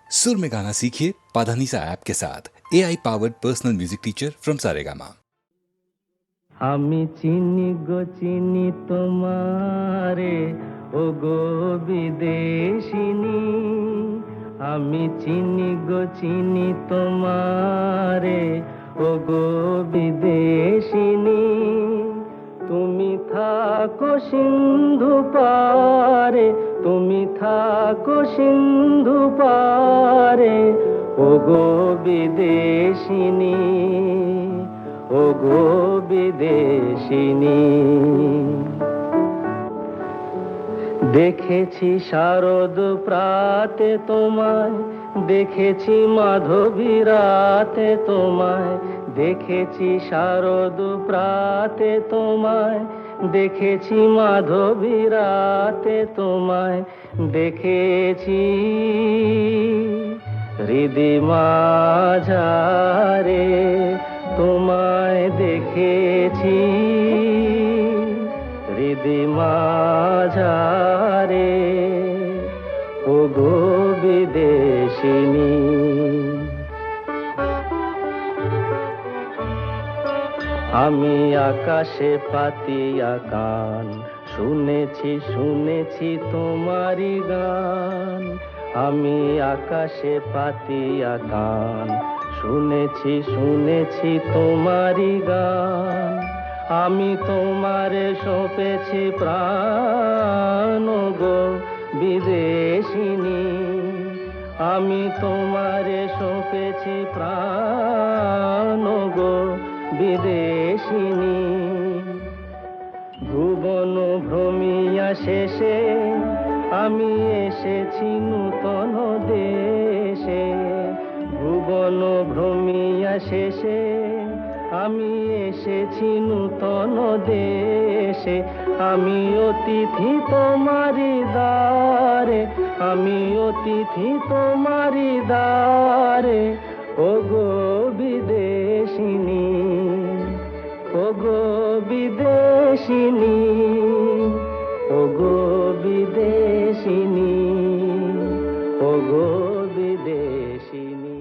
सुर में गाना सीखिए पाधानीसा ऐप के साथ AI powered personal music teacher from Saregama. আমি চিনি গো চিনি তোমারে ও গো বিদেশিনী, আমি চিনি গো চিনি তোমারে ও গো বিদেশিনী। তুমি থাকো সিন্ধু পারে, তুমি থাকো সিন্ধু পারে ও গো বিদেশিনী, ও গো বিদেশিনী। দেখেছি শারদ প্রাতে তোমায়, দেখেছি মাধবী রাতে তোমায়, দেখেছি শারদ প্রাতে তোমায়, দেখেছি মাধবী রাতে তোমায়, দেখেছি হৃদি মাঝারে তোমায়, দেখেছি হৃদি মাঝারে ও গো বিদেশিনী। আমি আকাশে পাতিয়া গান, শুনেছি শুনেছি তোমারি গান। আমি আকাশে পাতিয়া গান, শুনেছি শুনেছি তোমারি গান। আমি তোমারে সঁপেছি প্রাণ গো বিদেশিনী, আমি তোমারে সঁপেছি প্রাণ গো বিদেশিনী। ভুবন ভ্রমিয়া শেষে আমি এসেছি নূতন দেশে, ভুবন ভ্রমিয়া শেষে আমি এসেছি নূতন দেশে। আমি অতিথি তোমারি দ্বারে, আমি অতিথি তোমারি দ্বারে ও গো বিদেশিনী, ও গো বিদেশিনী, ও গো বিদেশিনী, ও গো বিদেশিনী।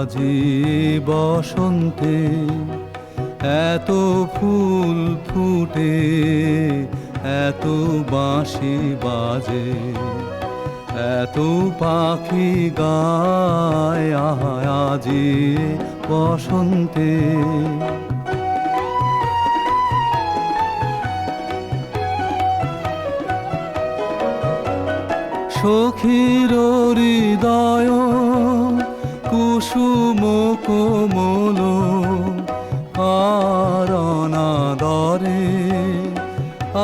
আজি বসন্তে এত ফুল ফুটে, এত বাঁশি বাজে, এত পাখি গায়, আজি বসন্তে। সখীর হৃদয় কুসুম কোমল কারণাদরে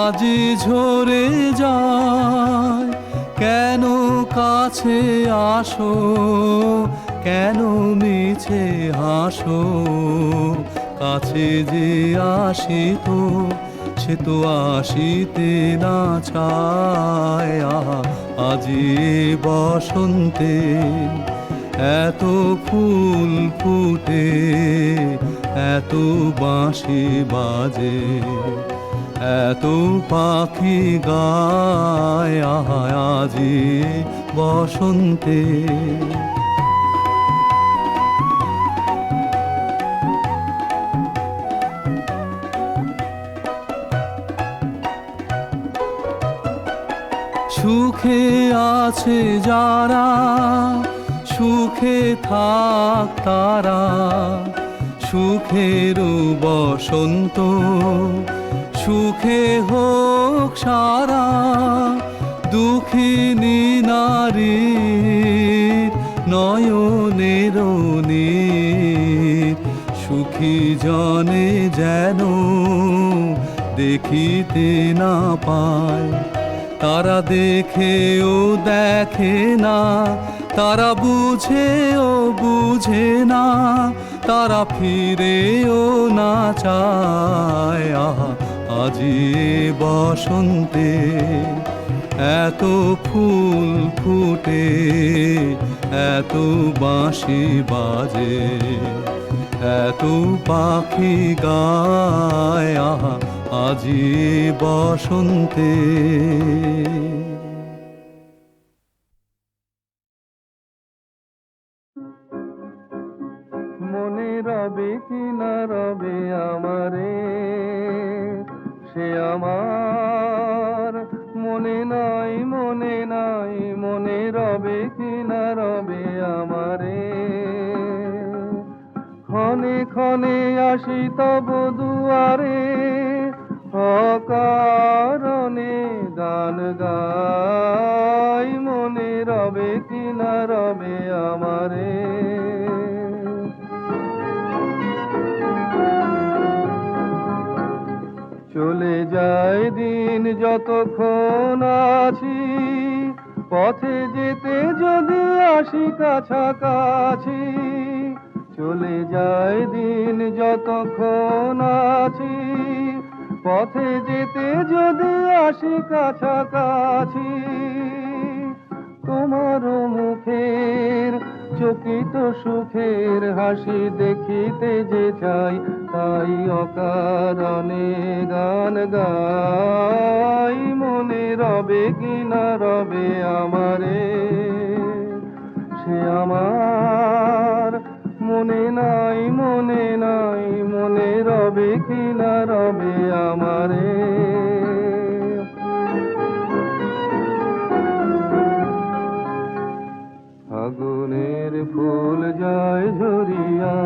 আজি ঝরে যায়। কেন কাছে আসো, কেন মিছে হাসো, কাছে যে আসিত সে তো আসিতে না চায়। আজি বসন্তে এত ফুল ফুটে, এত বাঁশি বাজে, এত পাখি গায়, আজি বসন্তে। সুখে আছে যারা, সুখে থাক তারা, সুখের বসন্ত সুখে হোক সারা। দুঃখিনী নারী নয়নের নীর, সুখী জনে যেন দেখিতে না পায়। তারা দেখেও দেখে না, তারা বুঝেও বুঝে না, তারা ফিরেও না চায়। আজি বসন্তে এত ফুল ফুটে, এত বাঁশি বাজে, এত পাখি গায় আহা আজি বসন্তে। মনে রবে কি না রবে আমারে, সে আমার মনে নাই, মনে নাই, মনে রবে কি না রবে আমারে। ক্ষণে ক্ষণে আসি তব দুয়ারে, অকারণে গান গাই, মনে রবে কি না রবে আমারে। চলে যায় দিন যতক্ষণ আছি, পথে যেতে যদি আসি কাছাকাছি। চলে যায় দিন যতক্ষণ আছি, পথে যেতে যদি আসি কাছাকাছি। তোমার মুখের চকিত সুখের হাসি দেখিতে যে চাই, তাই অকারণে গান গাই, মনে রবে কি না রবে আমারে। সে আমার মনে নাই, মনে নাই, মনে রবে কি না রবে আমারে। ফাগুনের ফুল যায় ঝরিয়া,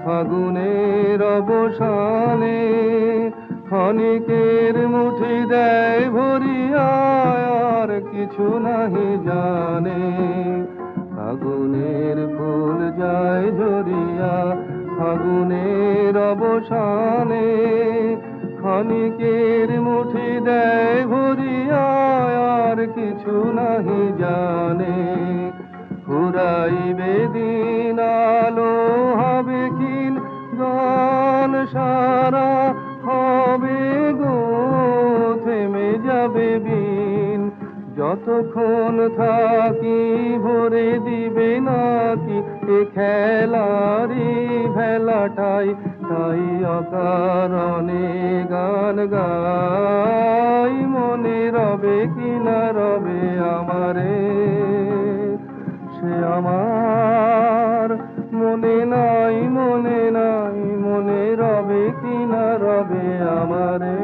ফাগুনের অবসানে, ক্ষণিকের মুঠি দেয় ভরিয়া, আর কিছু নাহি জানে। ফাগুনের ফুল যায় ঝরিয়া, ফাগুনের অবসানে, ক্ষণিকের মুঠি দেয় ভরিয়া, আর কিছু নাহি জানে। ফুরাইবে দিন আলো হবে ক্ষীণ, গান সারা হবে গো থেমে যাবে বিন। যতক্ষণ থাকি ভরে দিবে নাকি এ খেলারি ভেলাটাই, তাই অকারণে গান গাই, মনে রবে কি না রবে আমারে। সে আমার মনে নাই, মনে নাই, মনে রবে কি না রবে আমারে।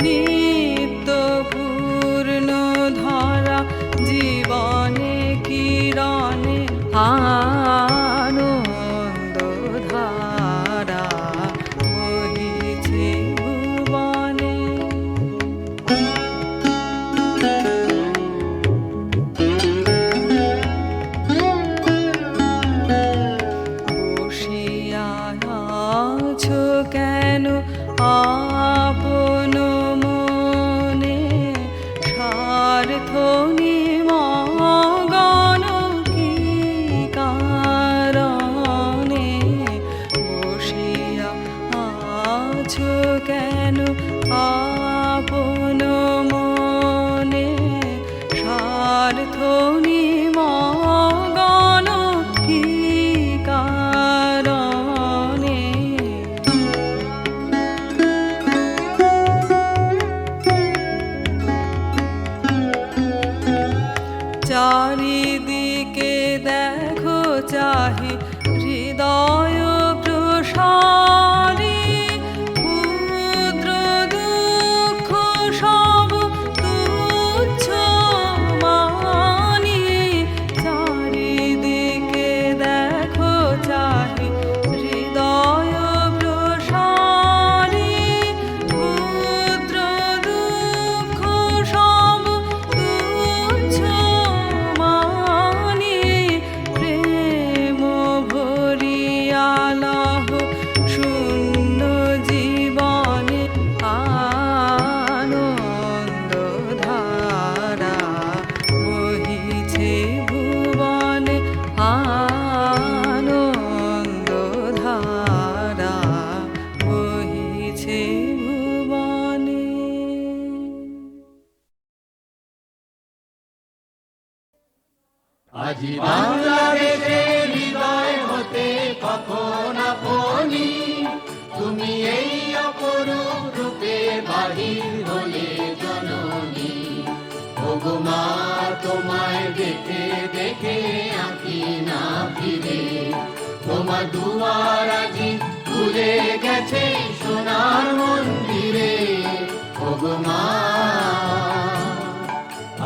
নিত্য যেন আপন মনে স্বার্থনি মগন কি কারণে। চারিদিকে দেখো চাহি হৃদয় প্রসারী, ক্ষুদ্র দুঃখ সব তুচ্ছ মানি। চারিদিকে দেখো চাহি হৃদয় প্রসারী, ক্ষুদ্র দুঃখ সব তুচ্ছ মানি। প্রেম ভরিয়ালহ শূন্য জীবনে আনন্দ ধারা বহিছে ভুবনে, আনন্দ ধারা বহিছে ভুবনে। আজি বাংলাদেশের হৃদয় হতে কখন আপনি তুমি এই অপরূপ রূপে বাহির হলে জননী। ওগো মা তোমায় দেখে দেখে আঁকি না ফিরে, তোমার দুয়ার আজি খুলে গেছে সোনার মন্দিরে। ওগো মা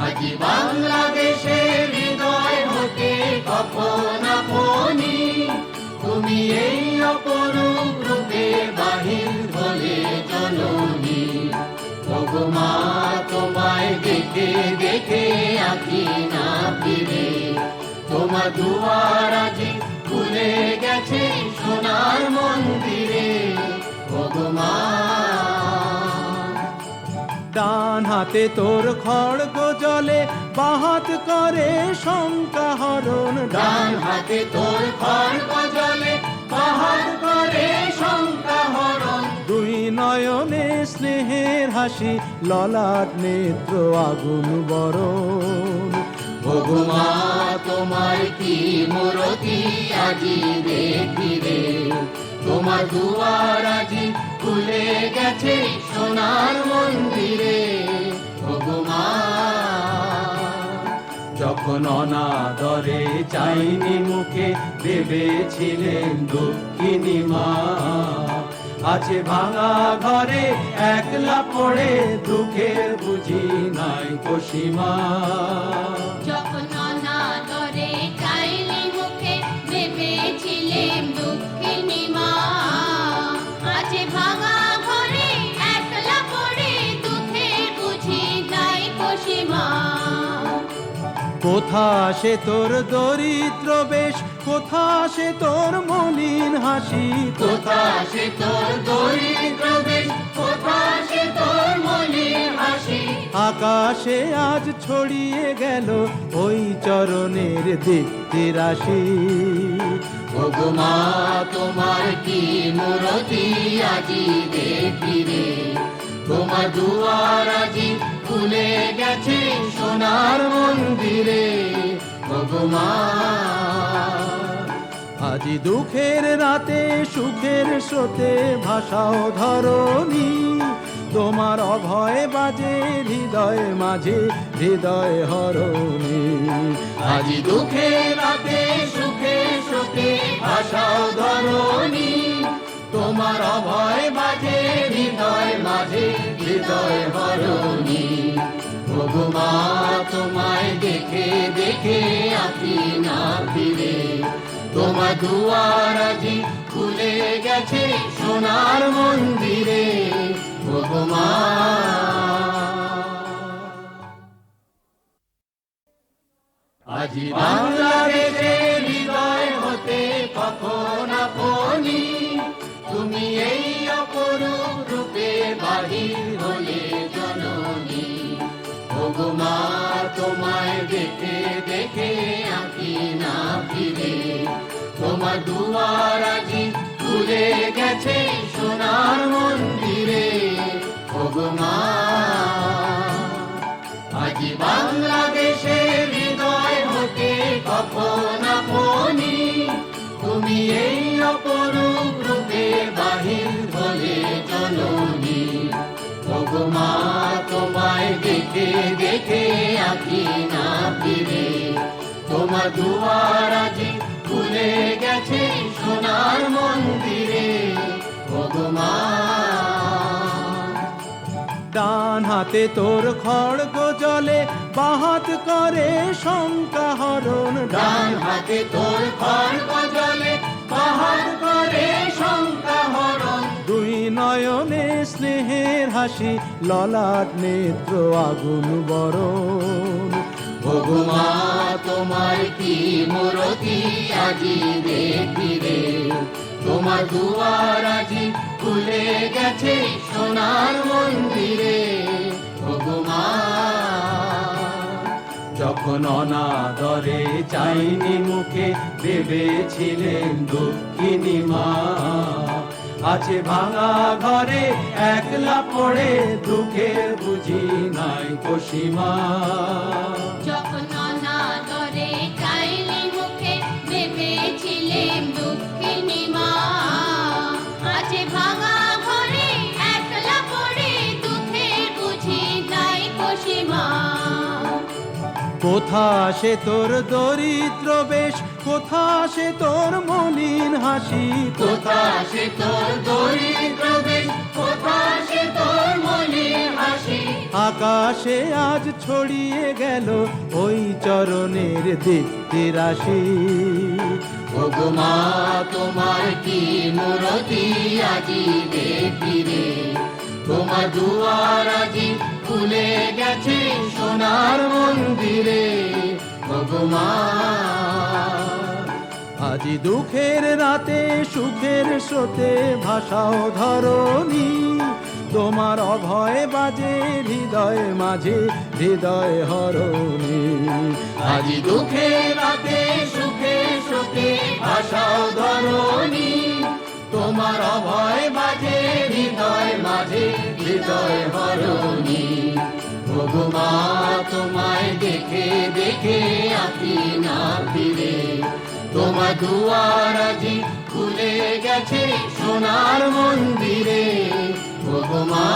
আজি বাংলাদেশের হৃদয় হতে কখন আপনি তুমি এই অপরূপ রূপে বাহির হলে জননী। ওগো মা তোমায় দেখে দেখে আঁকি না ফিরে, তোমার দুয়ার আজি খুলে গেছে সোনার মন্দিরে। ওগো মা ডান হাতে তোর খড়গ জলে, বাহাত করে শঙ্কা হরণ। ডান হাতে তোর খড়গ জলে, পাহাড় করে শঙ্কা হরণ। দুই নয়নে স্নেহের হাসি, ললাট নেত্র আগুন বরণ। ওগো মা তোমার কি মূরতি আজি দেখি রে, তোমার দুয়ার আজি খুলে গেছে সোনার মন্দিরে। ওগো মা যখন অনাদরে চাইনি মুখে, ভেবেছিলেন দুঃখিনী মা। আছে ভাঙা ঘরে একলা পড়ে, দুঃখের বুঝি নাই কোসীমা। যখন অনাদরে চাইলি মুখে, ভেবেছিলেম দুঃখিনী মা। আছে ভাঙা ঘরে একলা পড়ে, দুঃখের বুঝি নাই কোসীমা। কোথা সে তোর দরিদ্র বেশ, কোথা সে তোর মলিন হাসি। কোথা সে তোর দরিদ্র বেশ, কোথা সে তোর মলিন হাসি। আকাশে আজ ছড়িয়ে গেল ওই চরণের দীপ্তি রাশি। ওগো মা তোমার কি মূরতি আজি দেখি রে, তোমার দুয়ার আজি খুলে গেছে সোনার মন্দিরে। ওগো মা আজি দুঃখের রাতে সুখের স্রোতে ভাষাও ধরণী। তোমার অভয় বাজে হৃদয় মাঝে, হৃদয় হরণী। আজি দুঃখের রাতে সুখে স্রোতে ভাষাও ধরণী, তোমার অভয় বাজে হৃদয় মাঝে, হৃদয় হরণী। ওগো মা তোমায় দেখে দেখে আঁকি না ফিরে, তোমার দুয়ার আজি খুলে গেছে সোনার মন্দিরে। ওগো মা আজি বাংলাদেশের হৃদয় হতে কখন আপনি তুমি এই অপরূপ রূপে বাহির হলে জননী। ওগো মা তোমায় দেখে দেখে আঁকি না ফিরে, তোমার দুয়ার আজি খুলে গেছে সোনার মন্দিরে। ওগো মা আজি বাংলাদেশের হৃদয় হতে কখন আপনি তুমি এই অপরূপ রূপে বাহির হলে জননী ওগো মা তোমায় দেখে দেখে আঁকি না ফিরে তোমার দুয়ার আজি খুলে গেছে সোনার মন্দিরে ওগো মা ডান হাতে তোর খড়গ জলে বাহাত করে শঙ্কা হরণ ডান হাতে তোর খড়গ জলে পাহাড় করে শঙ্কা হরণ দুই নয়নে স্নেহের হাসি ললাট নেত্র আগুন বরণ ওগো মা তোমার কি মূরতি আজি দেখি রে তোমার দুয়ার আজি খুলে গেছে সোনার মন্দিরে ওগো মা যখন অনাদরে চাইনি মুখে ভেবেছিলেন দুঃখিনী মা আছে ভাঙা ঘরে একলা পড়ে দুঃখের বুঝি নাই কোশিমা যখন অনাদরে চাইলি মুখে ভেবেছিলেম দুঃখিনী মা আছে ভাঙা ঘরে একলা পড়ে দুঃখের বুঝি নাই কোশিমা কোথা সে তোর দরিদ্র বেশ কোথা সে তোর মলিন হাসি কোথা সে তোর দরিদ্র বেশ কোথা সে তোর মলিন হাসি আকাশে আজ ছড়িয়ে গেল ওই চরণের দীপ্তি রাশি ওগো মা তোমার কি মূরতি আজি দেখি রে তোমার দুয়ার আজি খুলে গেছে সোনার মন্দিরে ওগো মা আজি দুঃখের রাতে সুখের স্রোতে ভাষাও ধরণী তোমার অভয় বাজে হৃদয় মাঝে হৃদয় হরণী আজি দুঃখে রাতে সুখে সুখে ভাষাও ধরণী তোমার অভয় বাজে হৃদয় মাঝে হৃদয় হরণী ওগো মা তোমায় দেখে দেখে আঁকি না ফিরে তোমার দুয়ার আজি খুলে গেছে সোনার মন্দিরে ওগো মা